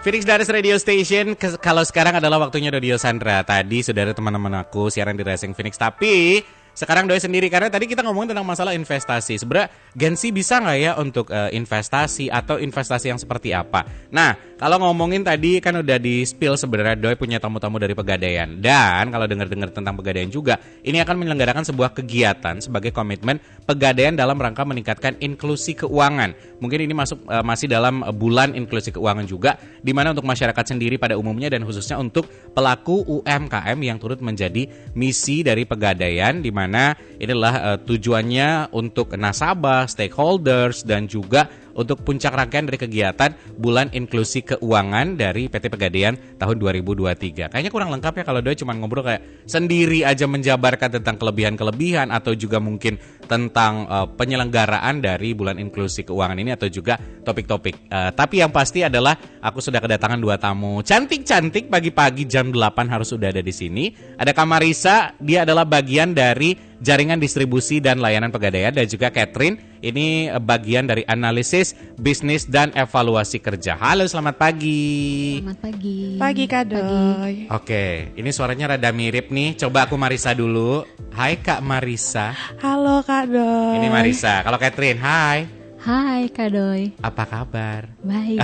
Phoenix Dance Radio Station. Kalau sekarang adalah waktunya Radio Sandra. Tadi sudah ada teman-teman aku siaran di Racing Phoenix. Tapi sekarang Doi sendiri, karena tadi kita ngomongin tentang masalah investasi. Sebenarnya Gensi bisa nggak ya untuk investasi atau investasi yang seperti apa? Nah, kalau ngomongin tadi kan udah di spill sebenarnya Doi punya tamu-tamu dari Pegadaian. Dan kalau dengar-dengar tentang Pegadaian juga, ini akan menyelenggarakan sebuah kegiatan sebagai komitmen Pegadaian dalam rangka meningkatkan inklusi keuangan. Mungkin ini masih dalam bulan inklusi keuangan juga, di mana untuk masyarakat sendiri pada umumnya dan khususnya untuk pelaku UMKM yang turut menjadi misi dari Pegadaian, di mana ini adalah tujuannya untuk nasabah, stakeholders, dan juga untuk puncak rangkaian dari kegiatan Bulan Inklusi Keuangan dari PT Pegadaian tahun 2023. Kayaknya kurang lengkap ya kalau Doi cuma ngobrol kayak sendiri aja menjabarkan tentang kelebihan-kelebihan atau juga mungkin tentang penyelenggaraan dari Bulan Inklusi Keuangan ini atau juga topik-topik. Tapi yang pasti adalah aku sudah kedatangan 2 tamu cantik-cantik pagi-pagi jam 8 harus sudah ada di sini. Ada Kak Marisa, dia adalah bagian dari jaringan distribusi dan layanan Pegadaian, dan juga Catherine, ini bagian dari analisis bisnis dan evaluasi kerja. Halo, selamat pagi. Selamat pagi. Pagi Kak Doi. Oke, ini suaranya rada mirip nih. Coba aku Marisa dulu. Hai Kak Marisa. Halo Kak Doi. Ini Marisa. Kalau Catherine, hai. Hai Kak Doi. Apa kabar? Baik.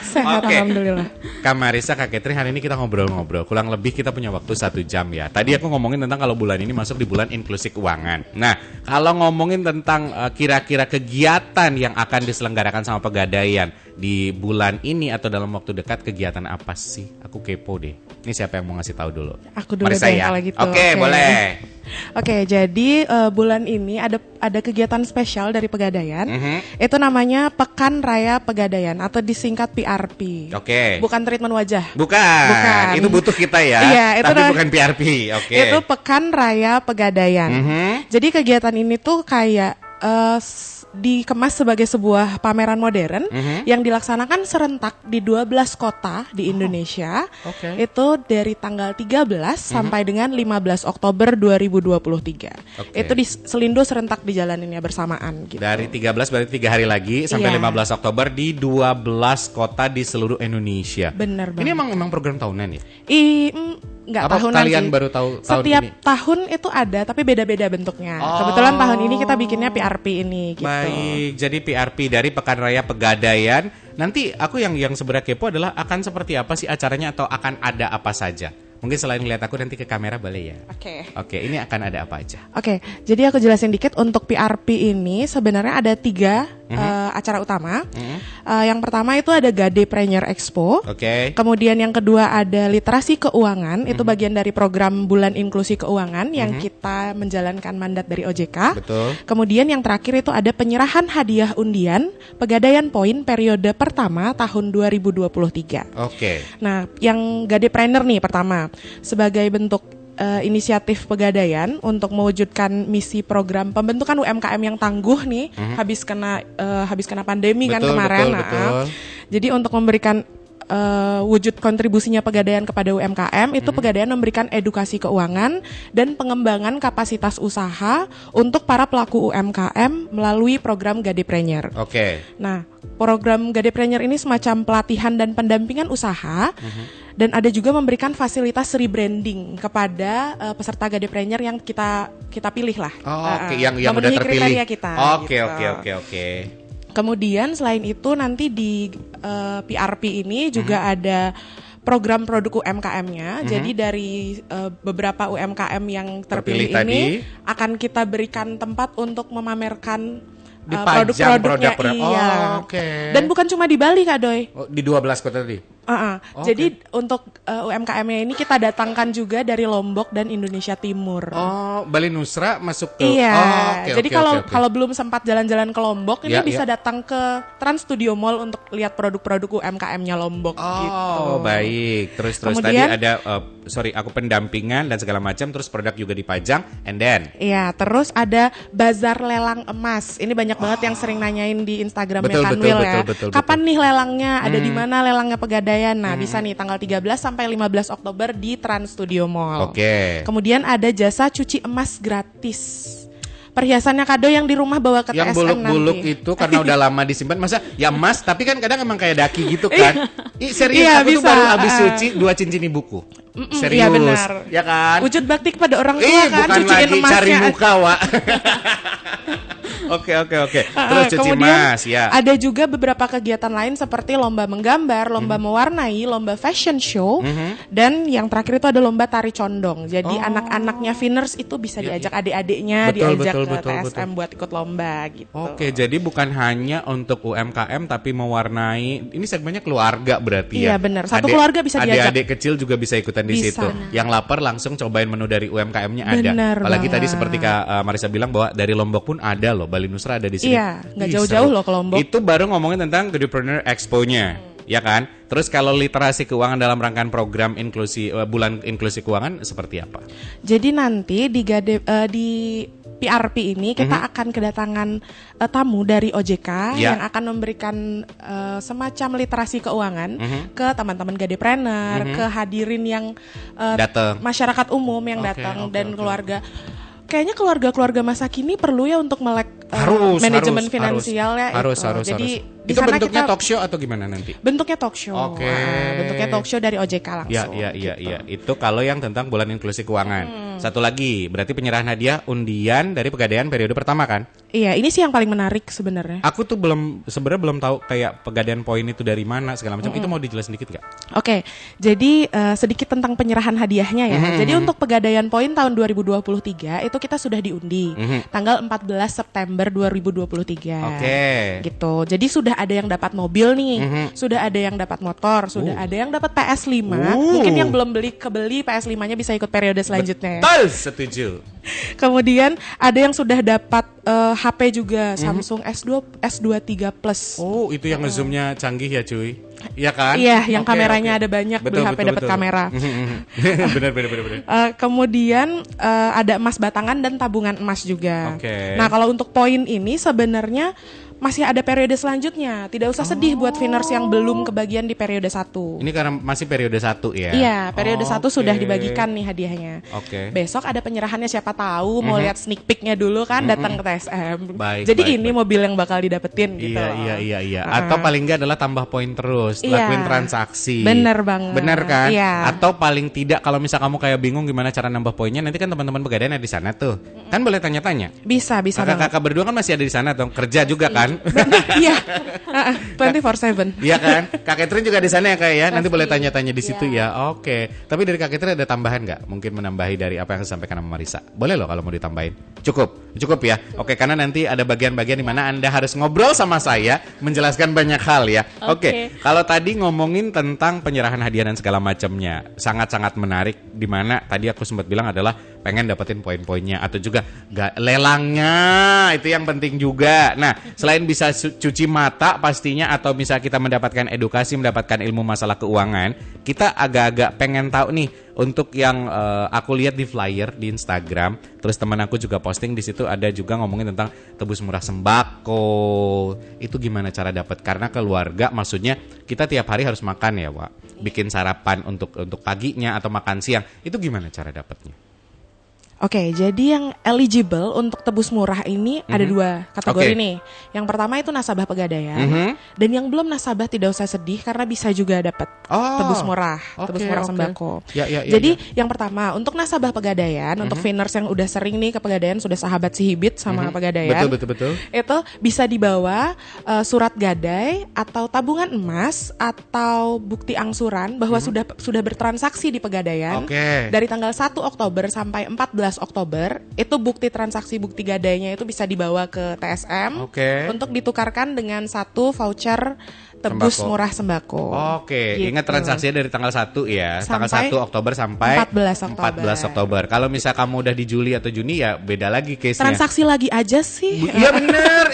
Sehat Oke. alhamdulillah. Kak Marisa, Kak Catherine, hari ini kita ngobrol-ngobrol. Kurang lebih kita punya waktu 1 jam ya. Tadi aku ngomongin tentang kalau bulan ini masuk di bulan inklusi keuangan. Nah, kalau ngomongin tentang kira-kira kegiatan yang akan diselenggarakan sama Pegadaian di bulan ini atau dalam waktu dekat, kegiatan apa sih? Aku kepo deh. Ini siapa yang mau ngasih tahu dulu? Aku dulu Marisa deh ya. kalau gitu. Oke, boleh. Oke, jadi bulan ini ada kegiatan spesial dari Pegadaian. Itu namanya Pekan Raya Pegadaian atau disingkat PRP. Oke. Bukan treatment wajah. Bukan. Itu butuh kita ya. Iya, itu tapi bukan PRP. Oke. Itu Pekan Raya Pegadaian. Jadi kegiatan ini tuh kayak dikemas sebagai sebuah pameran modern yang dilaksanakan serentak di 12 kota di Indonesia. Oke. Itu dari tanggal 13 sampai dengan 15 Oktober 2023. Oke. Itu selindo serentak dijalaninnya bersamaan gitu. Dari 13 berarti 3 hari lagi sampai Iya. 15 Oktober di 12 kota di seluruh Indonesia. Bener Ini banget. emang program tahunan ya? Nggak Apa tahunan kalian sih. baru tahu tahun Setiap ini? tahun itu ada tapi beda-beda bentuknya. Kebetulan tahun ini kita bikinnya PRP ini gitu. Baik, jadi PRP dari Pekan Raya Pegadaian. Nanti aku yang sebenarnya kepo adalah akan seperti apa sih acaranya atau akan ada apa saja? Mungkin selain lihat aku nanti ke kamera boleh ya? Oke, ini akan ada apa aja? Oke, jadi aku jelasin dikit untuk PRP ini sebenarnya ada 3 acara utama. Yang pertama itu ada Gadepreneur Expo. Oke. Kemudian yang kedua ada Literasi Keuangan, itu bagian dari program Bulan Inklusi Keuangan yang kita menjalankan mandat dari OJK. Betul. Kemudian yang terakhir itu ada penyerahan hadiah undian Pegadaian Poin periode pertama tahun 2023. Oke. Nah, yang Gadepreneur nih pertama, sebagai bentuk inisiatif Pegadaian untuk mewujudkan misi program pembentukan UMKM yang tangguh nih, habis kena pandemi kan kemarin. Betul. Jadi untuk memberikan wujud kontribusinya Pegadaian kepada UMKM itu Pegadaian memberikan edukasi keuangan dan pengembangan kapasitas usaha untuk para pelaku UMKM melalui program Gadepreneur. Oke. Nah, program Gadepreneur ini semacam pelatihan dan pendampingan usaha dan ada juga memberikan fasilitas rebranding kepada peserta Gadepreneur yang kita pilih lah. Oke, yang udah memenuhi terpilih. kriteria kita. Oke, gitu. oke. Kemudian selain itu nanti di PRP ini juga ada program produk UMKM-nya. Jadi dari beberapa UMKM yang terpilih Terpilih ini tadi. akan kita berikan tempat untuk memamerkan Dipajang produk-produknya. produk-produk. Iya. Oh, oke. Dan bukan cuma di Bali Kak Doi. Oh, di 12 kota tadi. Oke. Jadi untuk UMKM-nya ini kita datangkan juga dari Lombok dan Indonesia Timur. Oh, Bali Nusra masuk ke. Iya. Oh, oke, Jadi oke, oke. kalau belum sempat jalan-jalan ke Lombok, ini Ya, bisa datang ke Trans Studio Mall untuk lihat produk-produk UMKM-nya Lombok gitu. Oh, baik. Terus Kemudian- tadi ada aku pendampingan dan segala macam, terus produk juga dipajang, and then Iya, terus ada bazar lelang emas. Ini banyak banget yang sering nanyain di Instagramnya Betul, Kanwil ya. betul. Kapan nih lelangnya? Ada di mana lelangnya Pegadaian? Nah, bisa nih tanggal 13 sampai 15 Oktober di Trans Studio Mall. Oke. Kemudian ada jasa cuci emas gratis. perhiasannya kado yang di rumah bawa ke Yang TSM buluk-buluk nanti. itu karena udah lama disimpan, masa ya emas, tapi kan kadang emang kayak daki gitu kan. Serius, Iya, aku tuh bisa. baru habis cuci 2 cincin ibuku. Serius, iya benar. ya kan? Wujud bakti kepada orang tua kan, Bukan cuciin lagi cari emasnya. muka, Wak. Oke. Terus cuci Kemudian emas, ya. ada juga beberapa kegiatan lain seperti lomba menggambar, lomba mewarnai, lomba fashion show, dan yang terakhir itu ada lomba tari condong. Jadi anak-anaknya Finers itu bisa diajak adik-adiknya, Betul, diajak betul, ke betul, TSM buat ikut lomba gitu. Oke, jadi bukan hanya untuk UMKM tapi mewarnai. Ini segmennya keluarga berarti ya. Iya, benar. Satu keluarga bisa diajak. Adik-adik kecil juga bisa ikutan di Bisa. situ. Yang lapar langsung cobain menu dari UMKM-nya ada. Benar Apalagi tadi banget. seperti Kak Marisa bilang bahwa dari Lombok pun ada loh, Bali Nusra ada di sini. Iya, nggak Ih, jauh-jauh seru. loh ke Lombok. Itu baru ngomongin tentang Gedepreneur Expo-nya. Ya kan? Terus kalau literasi keuangan dalam rangkaian program bulan inklusi keuangan seperti apa? Jadi nanti di PRP ini kita akan kedatangan tamu dari OJK Ya. yang akan memberikan semacam literasi keuangan ke teman-teman gadepreneur, ke hadirin yang Datang. masyarakat umum yang Oke, datang oke, dan oke. keluarga. Kayaknya keluarga-keluarga masa kini perlu ya untuk melek manajemen finansial ya. harus. Jadi di Itu sana bentuknya kita talk show atau gimana nanti? bentuknya talk show. Oke. Bentuknya talk show dari OJK langsung. Iya. Itu kalau yang tentang bulan inklusi keuangan. Satu lagi, berarti penyerahan hadiah undian dari Pegadaian periode pertama kan? Iya, ini sih yang paling menarik sebenarnya. Aku tuh sebenarnya belum tahu kayak Pegadaian poin itu dari mana segala macam. Itu mau dijelasin dikit gak? Oke, jadi sedikit tentang penyerahan hadiahnya ya. Jadi untuk Pegadaian Poin tahun 2023 itu kita sudah diundi tanggal 14 September 2023. Oke. Gitu. Jadi sudah ada yang dapat mobil nih, sudah ada yang dapat motor, sudah ada yang dapat PS5. Mungkin yang belum kebeli PS5-nya bisa ikut periode selanjutnya ya. Betul, setuju. Kemudian ada yang sudah dapat HP juga Samsung S23 Plus. Oh, itu yang ngezoomnya canggih ya cuy. Iya kan? Iya, yang Oke, kameranya oke. ada banyak, beli HP dapat kamera. benar. Kemudian ada emas batangan dan tabungan emas juga. Oke. Nah, kalau untuk poin ini sebenarnya masih ada periode selanjutnya. Tidak usah sedih buat Finers yang belum kebagian di periode 1. Ini karena masih periode 1 ya? Iya, periode 1 Oke. sudah dibagikan nih hadiahnya. Oke. Besok ada penyerahannya, siapa tahu mau lihat sneak peeknya dulu kan, datang ke TSM. Baik, Jadi baik, ini mobil yang bakal didapetin gitu. Iya. Atau paling enggak adalah tambah poin terus, Iya. lakuin transaksi. Bener banget. Bener kan? Iya. Atau paling tidak kalau misal kamu kayak bingung gimana cara nambah poinnya, nanti kan teman-teman Pegadaian ada di sana tuh. Kan boleh tanya-tanya. Bisa banget. Kakak-kakak berdua kan masih ada di sana tuh, kerja juga kan? Iya. 24/7. Iya kan? Kak Catherine juga di sana ya Kak ya. Nanti boleh tanya-tanya di situ ya. Oke. Tapi dari Kak Catherine ada tambahan nggak? Mungkin menambahi dari apa yang disampaikan sama Marisa. Boleh loh kalau mau ditambahin. Cukup ya. Oke, karena nanti ada bagian-bagian di mana Anda harus ngobrol sama saya menjelaskan banyak hal ya. Oke. Kalau tadi ngomongin tentang penyerahan hadiah dan segala macamnya, sangat-sangat menarik di mana tadi aku sempat bilang adalah pengen dapetin poin-poinnya atau juga lelangnya. Itu yang penting juga. Nah, selain bisa cuci mata pastinya atau bisa kita mendapatkan edukasi, mendapatkan ilmu masalah keuangan, kita agak-agak pengen tahu nih untuk yang aku lihat di flyer di Instagram, terus teman aku juga posting di situ ada juga ngomongin tentang tebus murah sembako. Itu gimana cara dapat? Karena keluarga maksudnya kita tiap hari harus makan ya, Wak. Bikin sarapan untuk paginya atau makan siang. Itu gimana cara dapatnya? Oke, jadi yang eligible untuk tebus murah ini ada 2 kategori Oke. nih. Yang pertama itu nasabah Pegadaian, dan yang belum nasabah tidak usah sedih karena bisa juga dapat tebus murah, tebus murah sembako. Ya, Jadi yang pertama untuk nasabah Pegadaian, untuk Finers yang udah sering nih ke Pegadaian, sudah sahabat si Hibit sama Pegadaian. Betul. Itu bisa dibawa surat gadai atau tabungan emas atau bukti angsuran bahwa sudah bertransaksi di Pegadaian. Oke. Dari tanggal 1 Oktober sampai 14 Oktober, itu bukti transaksi bukti gadainya itu bisa dibawa ke TSM Oke. untuk ditukarkan dengan 1 voucher tebus Sembako. murah sembako. Oke, Gitu. ingat transaksinya dari tanggal 1 ya. Tanggal Sampai 1 Oktober sampai 14 Oktober. Kalau misal kamu udah di Juli atau Juni ya beda lagi case-nya. Transaksi lagi aja sih. Iya benar.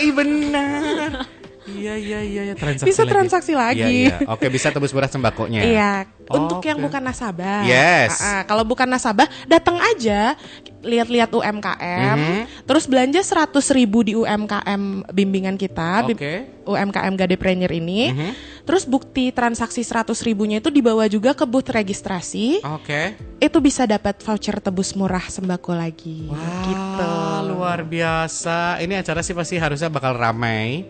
Iya, transaksi Bisa lagi. transaksi lagi. Iya. Oke, bisa tebus murah sembakonya. Iya, untuk Oke. yang bukan nasabah. Yes. Kalau bukan nasabah, datang aja, lihat-lihat UMKM, terus belanja 100.000 di UMKM bimbingan kita, Oke. UMKM Gadepreneur ini. Terus bukti transaksi 100.000-nya itu dibawa juga ke booth registrasi. Oke. Itu bisa dapat voucher tebus murah sembako lagi. Wow, Gitu. luar biasa. Ini acara sih pasti harusnya bakal ramai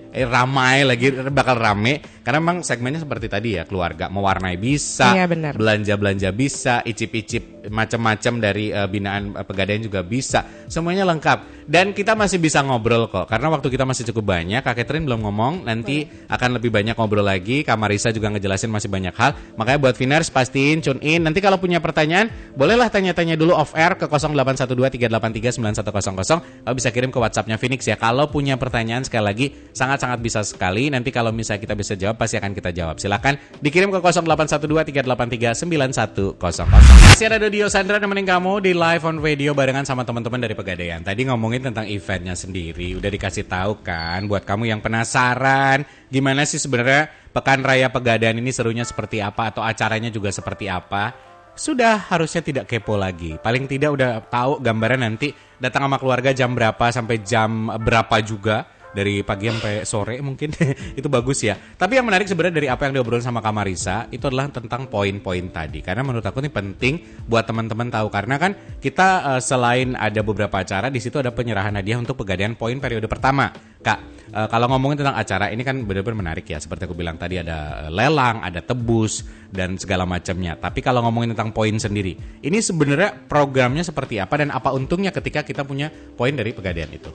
bakal rame karena memang segmennya seperti tadi ya, keluarga mewarnai bisa, Iya, benar. belanja bisa, icip-icip macam-macam dari binaan pegadaian juga bisa. Semuanya lengkap dan kita masih bisa ngobrol kok karena waktu kita masih cukup banyak. Kak Catherine belum ngomong, nanti akan lebih banyak ngobrol lagi. Kak Marisa juga ngejelasin masih banyak hal. Makanya buat Viners pastiin tune in. Nanti kalau punya pertanyaan, bolehlah tanya-tanya dulu off air ke 0812-383-9100. Kalau bisa kirim ke WhatsApp-nya Phoenix ya. Kalau punya pertanyaan sekali lagi sangat-sangat bisa sekali. Nanti kalau misalnya kita bisa jawab pasti akan kita jawab. Silakan dikirim ke 0812-383-9100. Masih ada Dio Sandra nemenin kamu di live on radio barengan sama teman-teman dari Pegadaian. Tadi ngomongin tentang eventnya sendiri, udah dikasih tahu kan buat kamu yang penasaran gimana sih sebenarnya Pekan Raya Pegadaian ini serunya seperti apa atau acaranya juga seperti apa. Sudah harusnya tidak kepo lagi. Paling tidak udah tahu gambaran nanti datang sama keluarga jam berapa sampai jam berapa juga. Dari pagi sampai sore mungkin itu bagus ya. Tapi yang menarik sebenarnya dari apa yang diobrolin sama Kak Marisa itu adalah tentang poin-poin tadi. Karena menurut aku ini penting buat teman-teman tahu karena kan kita selain ada beberapa acara di situ ada penyerahan hadiah untuk pegadaian poin periode pertama. Kak, kalau ngomongin tentang acara ini kan benar-benar menarik ya. Seperti aku bilang tadi ada lelang, ada tebus dan segala macamnya. Tapi kalau ngomongin tentang poin sendiri, ini sebenarnya programnya seperti apa dan apa untungnya ketika kita punya poin dari pegadaian itu?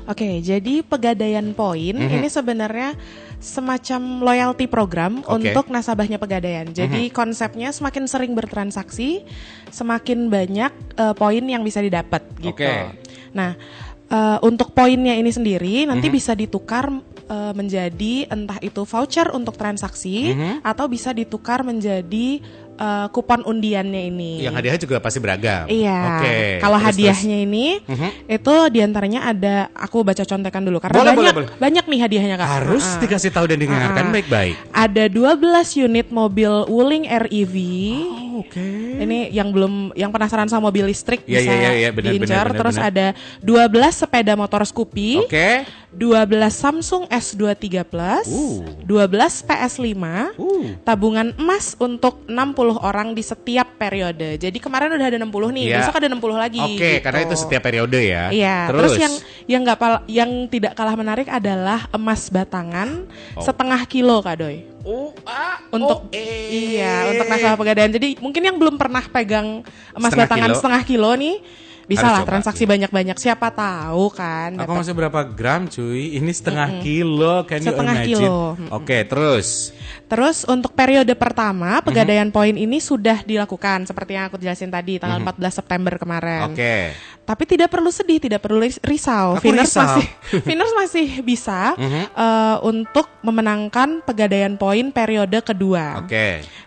Oke, jadi Pegadaian Poin ini sebenarnya semacam loyalty program untuk nasabahnya Pegadaian. Jadi konsepnya semakin sering bertransaksi, semakin banyak poin yang bisa didapat gitu. Nah, untuk poinnya ini sendiri nanti bisa ditukar menjadi entah itu voucher untuk transaksi atau bisa ditukar menjadi kupon undiannya ini. Yang hadiahnya juga pasti beragam. Iya. Kalau hadiahnya ini itu diantaranya ada, aku baca contekan dulu karena banyak nih hadiahnya Kak. Harus dikasih tahu dan didengarkan baik-baik. Ada 12 unit mobil Wuling REV. Ini yang penasaran sama mobil listrik bisa diincar. Terus ada 12 sepeda motor Scoopy. 12 Samsung S23 Plus, 12 PS5, tabungan emas untuk 60 orang di setiap periode. Jadi kemarin udah ada 60 nih, besok ada 60 lagi. Karena itu setiap periode ya. Iya. Terus yang tidak kalah menarik adalah emas batangan setengah kilo Kak Doi. Untuk nasabah Pegadaian. Jadi mungkin yang belum pernah pegang emas batangan setengah kilo nih, bisa lah transaksi banyak-banyak, siapa tahu kan. Aku masih berapa gram cuy? Ini setengah kilo, can you imagine? Terus untuk periode pertama Pegadaian Poin ini sudah dilakukan seperti yang aku jelasin tadi tanggal 14 September kemarin. Tapi tidak perlu sedih, tidak perlu risau. Viners masih bisa untuk memenangkan Pegadaian Poin periode kedua.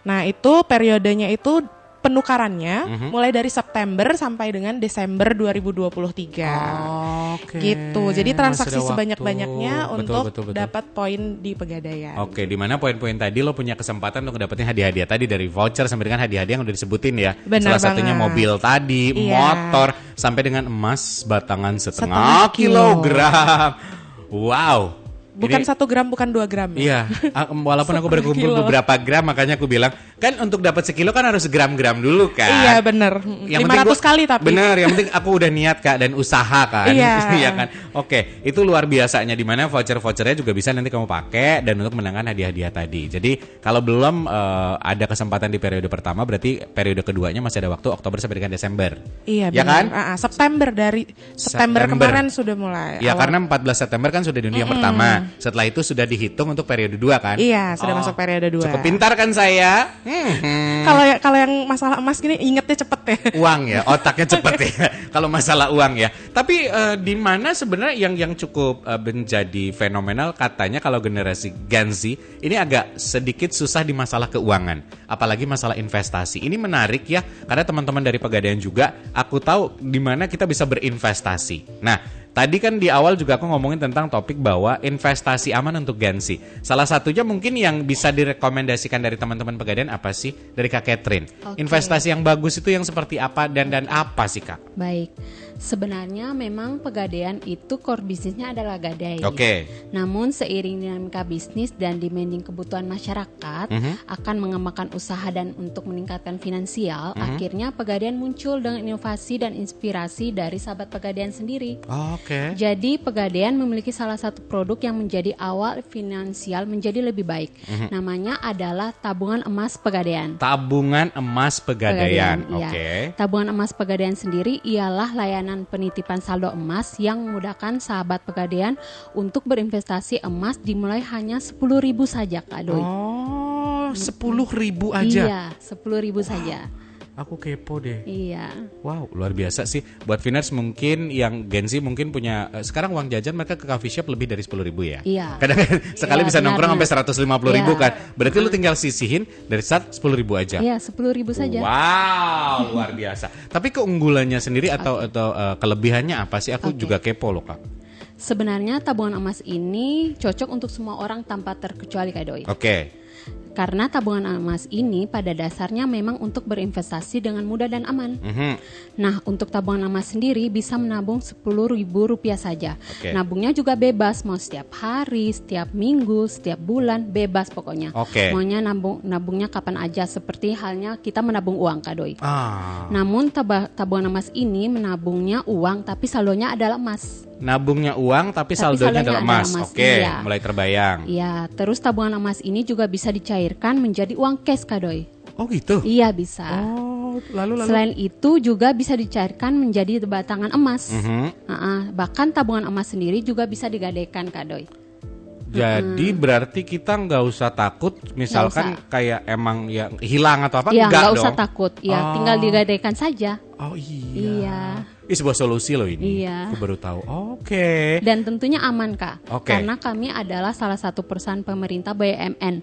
Nah, itu periodenya itu penukarannya mulai dari September sampai dengan Desember 2023. Gitu. Jadi transaksi sebanyak-banyaknya untuk dapat poin di Pegadaian. Di mana poin-poin tadi lo punya kesempatan untuk dapetin hadiah-hadiah tadi dari voucher sampai dengan hadiah-hadiah yang udah disebutin ya. Salah satunya mobil tadi, motor, sampai dengan emas batangan setengah kilogram. Wow. Bukan 1 gram, bukan 2 gram ya? Iya, walaupun aku berkumpul beberapa gram, makanya aku bilang, kan untuk dapat sekilo kan harus gram-gram dulu kan? Iya benar, 500 kali tapi. Benar, yang penting aku udah niat Kak dan usaha kan? Iya kan? Itu luar biasanya, dimana voucher-vouchernya juga bisa nanti kamu pakai dan untuk menangkan hadiah-hadiah tadi. Jadi kalau belum ada kesempatan di periode pertama, berarti periode keduanya masih ada waktu Oktober sampai dengan Desember. Iya ya benar. Kan? September kemarin sudah mulai. Iya, karena 14 September kan sudah diundi yang pertama. Setelah itu sudah dihitung untuk periode 2 kan? Iya, sudah masuk periode 2. Cukup pintar kan saya? Kalau yang masalah emas gini ingetnya cepet ya. Uang ya, otaknya cepet ya. Kalau masalah uang ya. Tapi di mana sebenarnya yang cukup menjadi fenomenal katanya kalau generasi Gen Z ini agak sedikit susah di masalah keuangan, apalagi masalah investasi. Ini menarik ya, karena teman-teman dari Pegadaian juga aku tahu di mana kita bisa berinvestasi. Nah, tadi kan di awal juga aku ngomongin tentang topik bahwa investasi aman untuk Gen Z. Salah satunya mungkin yang bisa direkomendasikan dari teman-teman Pegadaian apa sih? Dari Kak Catherine. Investasi yang bagus itu yang seperti apa dan apa sih Kak? Baik, sebenarnya memang Pegadaian itu core bisnisnya adalah gadai. Oke. Namun seiring dinamika bisnis dan demanding kebutuhan masyarakat akan mengembangkan usaha dan untuk meningkatkan finansial, akhirnya Pegadaian muncul dengan inovasi dan inspirasi dari sahabat Pegadaian sendiri. Oke. Jadi Pegadaian memiliki salah satu produk yang menjadi awal finansial menjadi lebih baik. Namanya adalah tabungan emas Pegadaian. Tabungan emas Pegadaian. Iya. Oke. Tabungan emas Pegadaian sendiri ialah layanan penitipan saldo emas yang memudahkan sahabat Pegadaian untuk berinvestasi emas dimulai hanya 10.000 saja, Kak Doi. Oh, 10.000 aja. Iya, 10.000 saja. Aku kepo deh. Iya. Wow, luar biasa sih. Buat Viners mungkin yang Gen Z mungkin punya sekarang uang jajan mereka ke coffee shop lebih dari 10.000 ya. Iya. Kadang sekali Iya, bisa nongkrong benar. sampai 150.000 Iya. kan. Berarti lu tinggal sisihin dari start 10.000 aja. Iya, 10.000 saja. Wow, luar biasa. Tapi keunggulannya sendiri atau kelebihannya apa sih? Aku juga kepo loh Kak. Sebenarnya tabungan emas ini cocok untuk semua orang tanpa terkecuali, Kak Doi. Oke. Karena tabungan emas ini pada dasarnya memang untuk berinvestasi dengan mudah dan aman. Nah, untuk tabungan emas sendiri bisa menabung Rp10.000 saja. Oke. Nabungnya juga bebas, mau setiap hari, setiap minggu, setiap bulan, bebas pokoknya. Oke. Maunya nabungnya kapan aja, seperti halnya kita menabung uang, Kak Doi. Ah, Namun tabungan emas ini menabungnya uang tapi saldonya adalah emas. nabungnya uang tapi saldonya adalah emas. Oke, Iya. mulai terbayang. Iya, terus tabungan emas ini juga bisa dicairkan menjadi uang cash, Kak Doi. Oh gitu. Iya, bisa. Oh, lalu. Selain itu juga bisa dicairkan menjadi batangan emas. Bahkan tabungan emas sendiri juga bisa digadaikan, Kak Doi. Jadi berarti kita nggak usah takut, misalkan kayak emang ya hilang atau apa? Iya, nggak usah dong. takut. Ya, Oh. tinggal digadaikan saja. Oh iya. Iya. Ini sebuah solusi loh ini. Iya. Aku baru tahu. Oke. Dan tentunya aman, Kak. Oke. Karena kami adalah salah satu perusahaan pemerintah BUMN.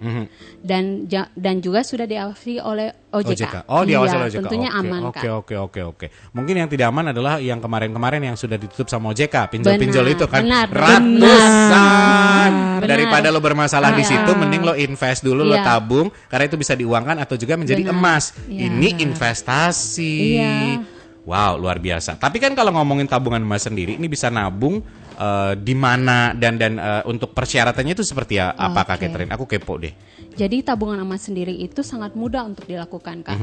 Dan juga sudah diawasi oleh OJK. Oh, diawasi oleh OJK. Tentunya Oke, aman, oke, Kak. Oke. Mungkin yang tidak aman adalah yang kemarin-kemarin yang sudah ditutup sama OJK, pinjol-pinjol Benar, itu kan benar, ratusan. benar. Daripada lo bermasalah di Iya. situ, mending lo invest dulu, lo Iya. tabung karena itu bisa diuangkan atau juga menjadi Benar. emas. Iya. Ini investasi. Iya. Wow, luar biasa. Tapi kan kalau ngomongin tabungan emas sendiri, ini bisa nabung di mana dan untuk persyaratannya itu seperti apa Kak Oke. Catherine? Aku kepo deh. Jadi tabungan emas sendiri itu sangat mudah untuk dilakukan, Kak.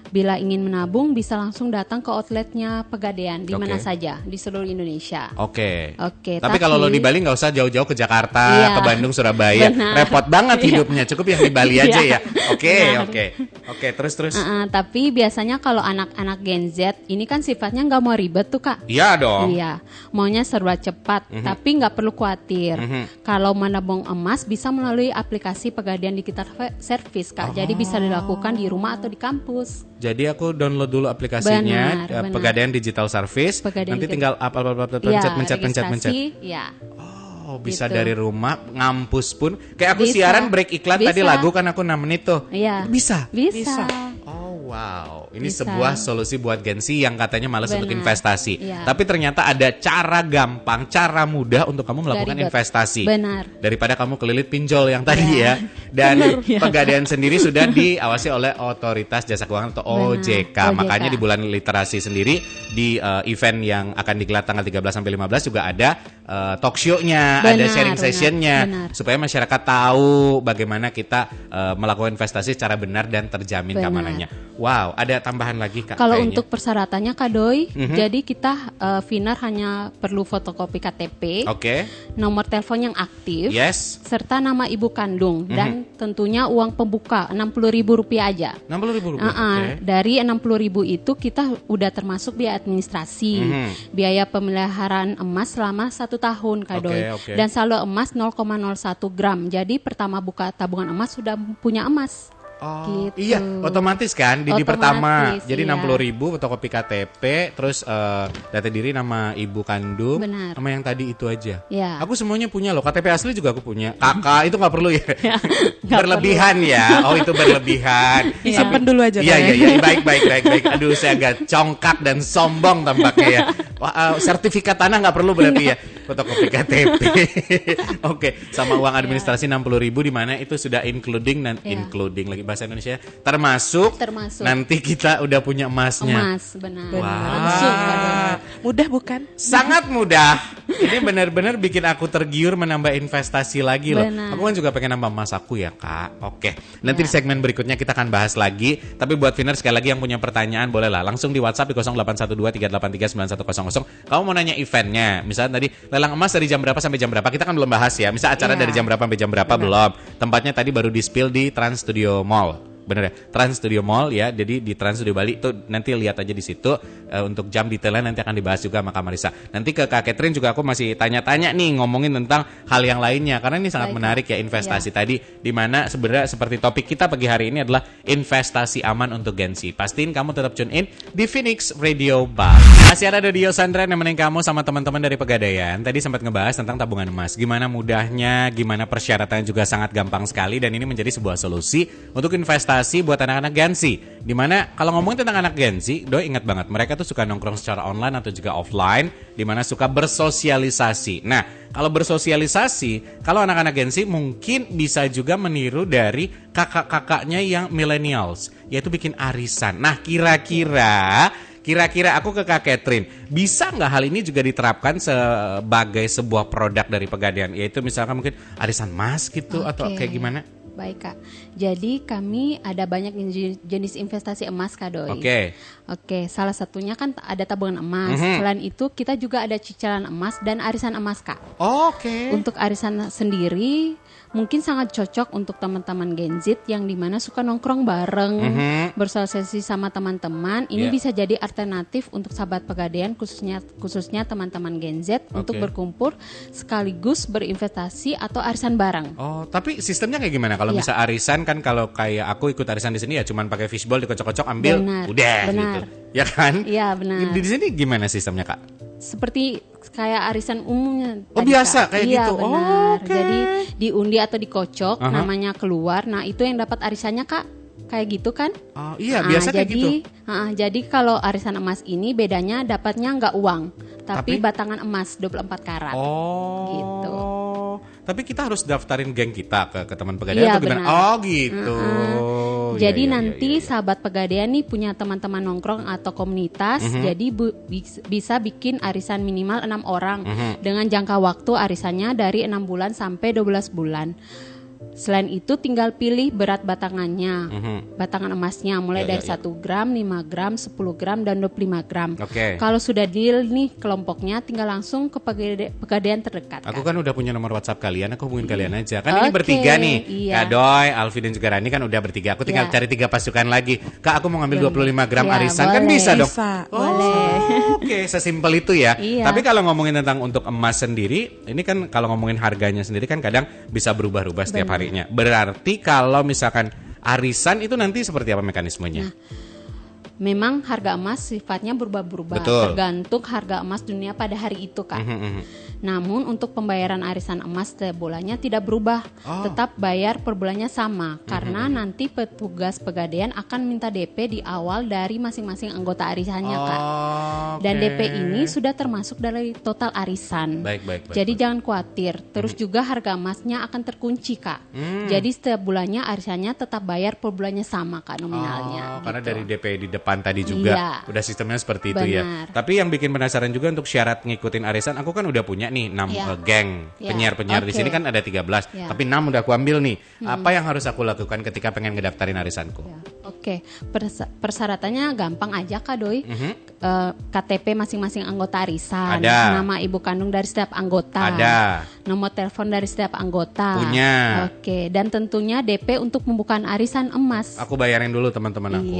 Bila ingin menabung bisa langsung datang ke outletnya Pegadaian di mana Oke. saja di seluruh Indonesia. Oke. Oke, Tapi kalau lo di Bali nggak usah jauh-jauh ke Jakarta, Iya. ke Bandung, Surabaya. Benar. Repot banget Iya. hidupnya. Cukup yang di Bali aja Iya. ya. Oke. Benar. Oke, terus. Tapi biasanya kalau anak-anak Gen Z ini kan sifatnya nggak mau ribet tuh, Kak. Iya dong. Iya, maunya serba cepat, tapi nggak perlu khawatir. Kalau menabung emas bisa melalui aplikasi Pegadaian Digital Service, Kak. Jadi bisa dilakukan di rumah atau di kampus. Jadi aku download dulu aplikasinya Benar. Pegadaian Digital Service. Pegadaian Nanti Digital- tinggal pencet. registrasi, ya. Oh, bisa Gitu. dari rumah, ngampus pun. Kayak aku Bisa. siaran break iklan tadi Bisa. lagu kan aku 6 menit tuh. Iya. Bisa. Bisa. Oh wow, ini Bisa. sebuah solusi buat Gen Z yang katanya malas untuk Benar. investasi. Iya. Tapi ternyata ada cara gampang, cara mudah untuk kamu melakukan Dari investasi. Benar. Daripada kamu kelilit pinjol yang tadi ya. Dan Benar, ya. Pegadaian sendiri sudah diawasi oleh Otoritas Jasa Keuangan atau Benar, OJK. OJK. Makanya di bulan literasi sendiri di event yang akan digelar tanggal 13 sampai 15 juga ada talk show-nya, ada Benar, sharing session-nya benar. supaya masyarakat tahu bagaimana kita melakukan investasi secara benar dan terjamin Benar. keamanannya. Wow, ada tambahan lagi Kak? Kalau kayaknya? untuk persyaratannya, Kak Doi, jadi kita Vinar hanya perlu fotokopi KTP, Oke, nomor telepon yang aktif, yes, serta nama ibu kandung dan tentunya uang pembuka Rp60.000 aja. Rp60.000. Oke. Dari Rp60.000 itu kita udah termasuk biaya administrasi, biaya pemeliharaan emas selama 1 tahun, Kak Oke, Doi, oke. dan saldo emas 0,01 gram. Jadi pertama buka tabungan emas sudah punya emas. Oh, Gitu. iya, otomatis kan di Otomatis, pertama. Jadi iya. 60.000 fotokopi KTP, terus data diri, nama ibu kandung, Benar. sama yang tadi itu aja. Ya. Aku semuanya punya loh, KTP asli juga aku punya. Kakak itu nggak perlu ya. nggak Berlebihan ya. Oh, itu berlebihan. Disimpan dulu aja. Iya, Kak, iya, ya. iya, baik. Aduh, saya agak congkak dan sombong tampaknya ya. Wah, sertifikat tanah nggak perlu berarti ya. fotokopi KTP. Oke, sama uang administrasi 60.000 di mana itu sudah including dan including lagi bahasa Indonesia termasuk. Nanti kita udah punya emasnya. Emas, benar. Langsung. Mudah bukan? Sangat mudah. Ini benar-benar bikin aku tergiur menambah investasi lagi loh. Benar. Aku kan juga pengen nambah emas aku ya, Kak. Oke. Nanti di segmen berikutnya kita akan bahas lagi. Tapi buat Viner sekali lagi yang punya pertanyaan boleh lah langsung di WhatsApp di 0812-383-9100. Kamu mau nanya eventnya, misalnya tadi lelang emas dari jam berapa sampai jam berapa, kita kan belum bahas ya. Misal acara dari jam berapa sampai jam berapa belum. Tempatnya tadi baru di spill di Trans Studio Mall. Bener ya, Trans Studio Mall ya. Jadi di Trans Studio Bali itu nanti lihat aja di situ untuk jam detailnya nanti akan dibahas juga sama Kak Marisa. Nanti ke Kak Catherine juga aku masih tanya-tanya nih ngomongin tentang hal yang lainnya karena ini sangat menarik ya investasi tadi di mana sebenarnya seperti topik kita pagi hari ini adalah investasi aman untuk Gen Z. Pastiin kamu tetap tune in di Phoenix Radio Bar. Masih ada Dio Sandra nemenin kamu sama teman-teman dari Pegadaian. Tadi sempat ngebahas tentang tabungan emas. Gimana mudahnya, gimana persyaratannya juga sangat gampang sekali dan ini menjadi sebuah solusi untuk investasi buat anak-anak Gen Z. Dimana kalau ngomongin tentang anak Gen Z, Doi ingat banget mereka tuh suka nongkrong secara online atau juga offline, dimana suka bersosialisasi. Nah, kalau bersosialisasi, kalau anak-anak Gen Z mungkin bisa juga meniru dari kakak-kakaknya yang millennials, yaitu bikin arisan. Nah, kira-kira aku ke Kak Catherine, bisa nggak hal ini juga diterapkan sebagai sebuah produk dari Pegadaian, yaitu misalkan mungkin arisan emas gitu atau kayak gimana? Baik Kak, jadi kami ada banyak jenis investasi emas Kak Doi. Oke, salah satunya kan ada tabungan emas. Selain itu kita juga ada cicilan emas dan arisan emas Kak. Untuk arisan sendiri mungkin sangat cocok untuk teman-teman Gen Z yang dimana suka nongkrong bareng, bersosialisasi sama teman-teman. Ini bisa jadi alternatif untuk sahabat Pegadaian khususnya teman-teman Gen Z untuk berkumpul sekaligus berinvestasi atau arisan bareng. Tapi sistemnya kayak gimana? Kalau bisa arisan kan kalau kayak aku ikut arisan di sini ya cuman pakai fishbowl dikocok-kocok ambil udah gitu. Ya kan? Iya, benar. Di sini gimana sistemnya, Kak? Seperti kayak arisan umumnya. Biasa Kak. kayak gitu. Benar. Jadi diundi atau dikocok, namanya keluar. Nah, itu yang dapat arisannya, Kak. Kayak gitu kan? Biasa kayak gitu. Jadi kalau arisan emas ini bedanya dapatnya nggak uang, tapi batangan emas 24 karat. Gitu. Tapi kita harus daftarin geng kita ke teman Pegadaian atau gimana? Gitu. Jadi nanti sahabat Pegadaian nih punya teman-teman nongkrong atau komunitas, jadi bisa bikin arisan minimal 6 orang dengan jangka waktu arisannya dari 6 bulan sampai 12 bulan. Selain itu tinggal pilih berat batangannya, batangan emasnya mulai dari 1 gram, 5 gram, 10 gram, dan 25 gram. Kalau sudah deal nih kelompoknya tinggal langsung ke Pegadaian terdekat. Aku kan udah punya nomor WhatsApp kalian, aku hubungin kalian aja. Kan ini bertiga nih, Kak Doi, Alfi dan juga Rani kan udah bertiga. Aku tinggal cari 3 pasukan lagi. Kak, aku mau ngambil 25 gram arisan, kan bisa dong? Oke, sesimpel itu ya. Tapi kalau ngomongin tentang untuk emas sendiri, ini kan kalau ngomongin harganya sendiri kan kadang bisa berubah-ubah setiap harinya. Berarti kalau misalkan arisan itu nanti seperti apa mekanismenya? Memang harga emas sifatnya berubah-ubah tergantung harga emas dunia pada hari itu Kak. Namun untuk pembayaran arisan emas setiap bulannya tidak berubah, tetap bayar per bulannya sama karena nanti petugas Pegadaian akan minta DP di awal dari masing-masing anggota arisannya Kak. Dan DP ini sudah termasuk dari total arisan. Baik. Jadi jangan khawatir. Terus juga harga emasnya akan terkunci Kak. Jadi setiap bulannya arisannya tetap bayar per bulannya sama Kak nominalnya. Karena dari DP di depan tadi juga udah sistemnya seperti itu ya. Tapi yang bikin penasaran juga untuk syarat ngikutin arisan, aku kan udah punya nih 6 geng penyiar-penyiar di sini kan ada 13, tapi 6 udah aku ambil nih. Apa yang harus aku lakukan ketika pengen ngedaftarin arisanku? Persyaratannya gampang aja Kak Doi. KTP masing-masing anggota arisan, nama ibu kandung dari setiap anggota, nomor telepon dari setiap anggota, punya. Dan tentunya DP untuk pembukaan arisan emas. Aku bayarin dulu teman-teman aku.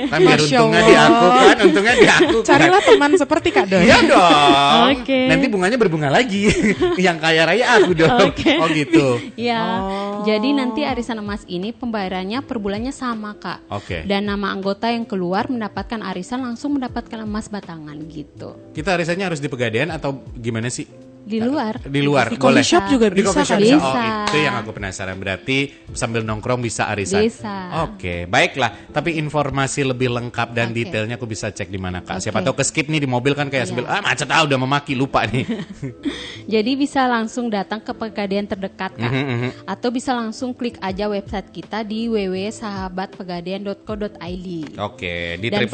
Kan biar untungnya di aku kan, untungnya di aku. Carilah teman seperti Kak Doi. Iya dong. Nanti bunganya berbunga lagi. Yang kaya raya aku dong. Oh gitu. Jadi nanti arisan emas ini pembayarannya per bulannya sama Kak. Dan nama anggota yang keluar mendapatkan arisan langsung mendapatkan emas batangan gitu. Kita arisannya harus di Pegadaian atau gimana sih? Di luar. Di luar, Di boleh. coffee shop juga Di bisa coffee shop kan? bisa. Bisa. Oh, itu yang aku penasaran. Berarti sambil nongkrong bisa arisan. Bisa. Oke, baiklah. Tapi informasi lebih lengkap dan Oke. detailnya aku bisa cek di mana, Kak. Oke. Siapa tahu ke-skip nih di mobil kan kayak sambil macet udah memaki, lupa nih. Jadi bisa langsung datang ke Pegadaian terdekat, Kak. Atau bisa langsung klik aja website kita di www.sahabatpegadaian.co.id. Oke, di Dan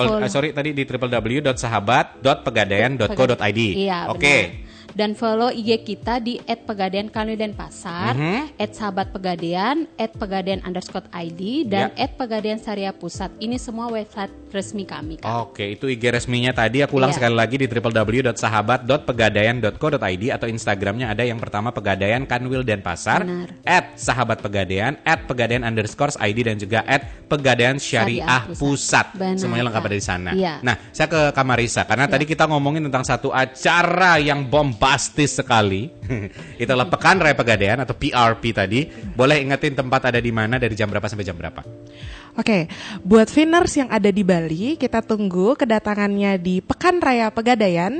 tadi di www.sahabat.pegadaian.co.id. Iya, Oke. benar. Dan follow IG kita di @pegadaian Kanwil Denpasar, @sahabatpegadaian, @pegadaian_id, dan @pegadaian Syariah Pusat. Ini semua website resmi kami, Kak. Oke, itu IG resminya tadi. Aku ulang Iya. sekali lagi di www.sahabat.pegadaian.co.id atau Instagramnya ada yang pertama Pegadaian Kanwil Denpasar, Benar. @sahabatpegadaian, @pegadaian_id dan juga @pegadaian Syariah Syariah Pusat. Benar, Semuanya lengkap Kak. ada di sana. Iya. Nah, saya ke Kamarisa karena tadi kita ngomongin tentang satu acara yang bombastis sekali. Itulah Pekan Raya Pegadaian atau PRP tadi. Boleh ingetin tempat ada di mana, dari jam berapa sampai jam berapa? Oke, buat Viners yang ada di Bali, kita tunggu kedatangannya di Pekan Raya Pegadaian.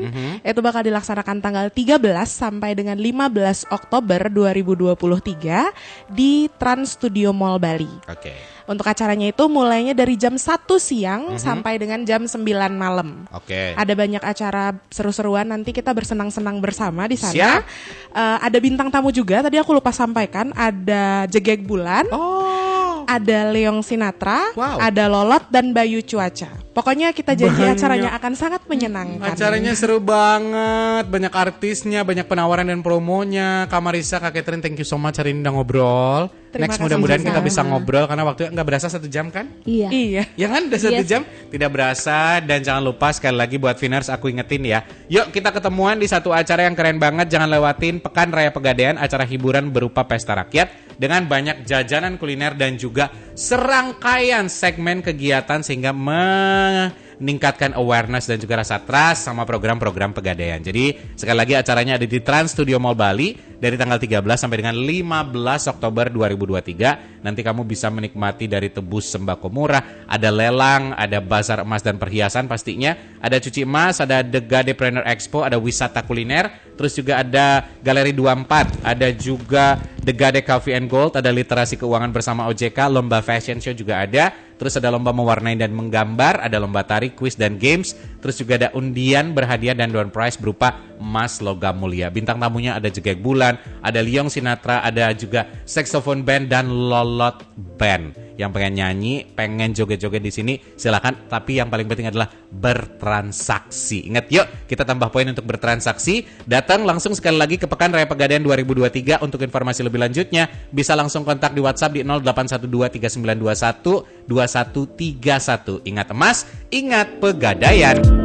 Itu bakal dilaksanakan tanggal 13 sampai dengan 15 Oktober 2023 di Trans Studio Mall Bali. Oke. Untuk acaranya itu mulainya dari jam 1 siang sampai dengan jam 9 malam. Oke. Ada banyak acara seru-seruan, nanti kita bersenang-senang bersama di sana. Siap. Ada bintang tamu juga, tadi aku lupa sampaikan, ada Jegek Bulan. Ada Leong Sinatra, Wow. ada Lolot dan Bayu Cuaca. Pokoknya kita janji acaranya akan sangat menyenangkan. Acaranya seru banget, banyak artisnya, banyak penawaran dan promonya. Kamarisa, Kak Catherine, thank you so much hari ini udah ngobrol. Terima Next kasih, mudah-mudahan kita sama-sama. bisa ngobrol karena waktunya nggak berasa 1 jam kan? Iya. Iya. Ya kan, udah 1 Yes. jam tidak berasa. Dan jangan lupa sekali lagi buat Viners aku ingetin ya. Yuk kita ketemuan di satu acara yang keren banget. Jangan lewatin Pekan Raya Pegadaian, acara hiburan berupa pesta rakyat dengan banyak jajanan kuliner dan juga serangkaian segmen kegiatan sehingga meningkatkan awareness dan juga rasa trust sama program-program Pegadaian. Jadi sekali lagi acaranya ada di Trans Studio Mall Bali dari tanggal 13 sampai dengan 15 Oktober 2023. Nanti kamu bisa menikmati dari tebus sembako murah, ada lelang, ada bazar emas dan perhiasan pastinya, ada cuci emas, ada The Gadepreneur Expo, ada wisata kuliner, terus juga ada Galeri 24, ada juga The Gade Coffee and Gold, ada literasi keuangan bersama OJK, lomba fashion show juga ada, terus ada lomba mewarnai dan menggambar, ada lomba tari, quiz dan games, terus juga ada undian berhadiah dan door prize berupa emas logam mulia. Bintang tamunya ada Jegek Bulan, ada Leong Sinatra, ada juga saxophone band dan Lolot band. Yang pengen nyanyi, pengen joget-joget di sini silakan, tapi yang paling penting adalah bertransaksi. Ingat yuk, kita tambah poin untuk bertransaksi. Datang langsung sekali lagi ke Pekan Raya Pegadaian 2023. Untuk informasi lebih lanjutnya bisa langsung kontak di WhatsApp di 081239212131. Ingat emas, ingat Pegadaian.